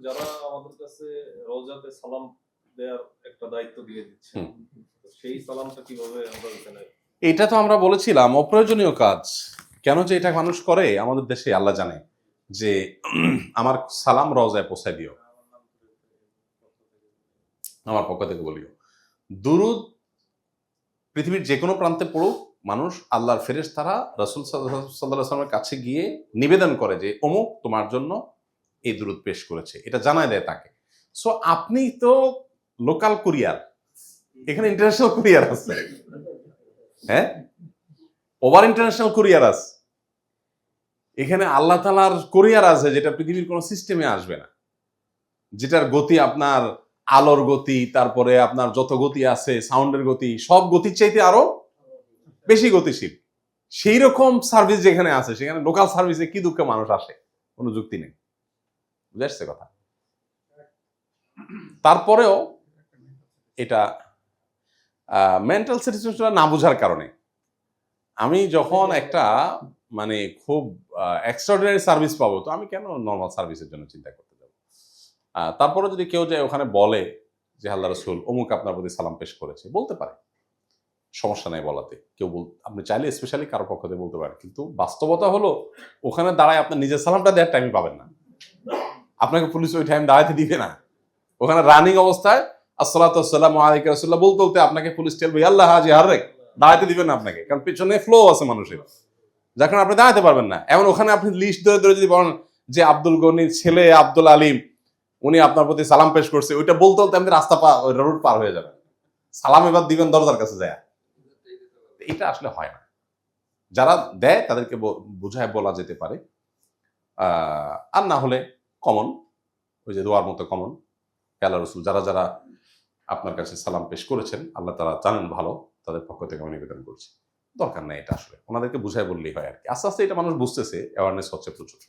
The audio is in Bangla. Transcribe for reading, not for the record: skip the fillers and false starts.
যারা আমাদের কাছে রওজাতে সালাম দেওয়ার একটা দায়িত্ব দিয়ে দিচ্ছে, সেই সালামটা কিভাবে আমরা এখানে? এটা তো আমরা বলেছিলাম অপ্রয়োজনীয় কাজ। কেন যে এটা মানুষ করে আমাদের দেশে আল্লাহ জানে। যে আমার সালাম রওজায় পৌঁছায় দিও, আমার পক্ষ থেকে বলিও। দুরুদ পৃথিবীর যে কোনো প্রান্তে পড়ুক, মানুষ আল্লাহর ফেরেশতারা রাসূল সাল্লাল্লাহু আলাইহি ওয়াসাল্লামের কাছে গিয়ে নিবেদন করে যে অমুক তোমার জন্য এই দুরুদ পেশ করেছে, এটা জানায় দেয় তাকে। সো আপনি তো লোকাল কুরিয়ার, এখানে ইন্টারন্যাশনাল কুরিয়ার আছে, হ্যাঁ, ওভার ইন্টারন্যাশনাল কুরিয়ার আছে। এখানে আল্লাহ তাআলার কুরিয়ার আছে যেটা পৃথিবীর কোনো সিস্টেমে আসবে না, যেটার গতি আপনার আলোর গতি, তারপরে আপনার যত গতি আছে সাউন্ডের গতি, সব গতির চাইতে আরো বেশি গতিশীল। সেই রকম সার্ভিস যেখানে আছে, সেখানে লোকাল সার্ভিসে কি দুঃখে মানুষ আসে, কোনো যুক্তি নেই। বুঝে আসছে কথা? তারপরেও এটা মেন্টাল সিচুয়েশন না বোঝার কারণে আমি যখন একটা মানে খুব এক্সট্রাঅর্ডিনারি সার্ভিস পাবো, তো আমি কেন নর্মাল সার্ভিসের জন্য চিন্তা করতে যাব? তারপরে যদি কেউ যায় ওখানে বলে যে আল্লাহ রাসূল অমুক আপনার প্রতি সালাম পেশ করেছে, বলতে পারে, সমস্যা নাই বলাতে। কেউ আপনি চাইলে স্পেশালি কারো পক্ষ থেকে বলতে পারেন, কিন্তু বাস্তবতা হলো ওখানে দাঁড়ায় আপনার নিজের সালামটা দেওয়ার টাইম পাবেন না, আপনাকে পুলিশ ওই টাইম দাঁড়াতে দিবে না। ওখানে রানিং অবস্থায় আসসালাতু ওয়াসসালামু আলাইকা রাসূলুল্লাহ বলতে বলতে আপনাকে পুলিশ টেলবে আল্লাহ হাজি হারেক, দাঁড়াতে দিবে না আপনাকে, কারণ পিছনে ফ্লো আছে মানুষের, যার কারণে আপনি দাঁড়াতে পারবেন না। এমন ওখানে আপনি লিস্ট ধরে ধরে যদি বলেন যে আব্দুল গনির ছেলে আব্দুল আলিম উনি আপনার প্রতি সালাম পেশ করছে, ওইটা বলতে বলতে আপনি রাস্তা রুট পার হয়ে যাবেন, সালাম এবার দিবেন দরজার কাছে যায়। এটা আসলে হয় না। যারা দেয় তাদেরকে বুঝায় বলা যেতে পারে, আর না হলে কমন ওই যে দোয়ার মতো কমন, আল্লাহ রাসূল যারা যারা আপনার কাছে সালাম পেশ করেছেন আল্লাহ তারা জানেন ভালো, তাদের পক্ষ থেকে আমি নিবেদন করছি। দরকার নাই এটা, আসলে ওনাদেরকে বুঝায় বললেই হয় আর কি। আস্তে আস্তে এটা মানুষ বুঝতেছে, অ্যাওয়ারনেস হচ্ছে প্রচুর।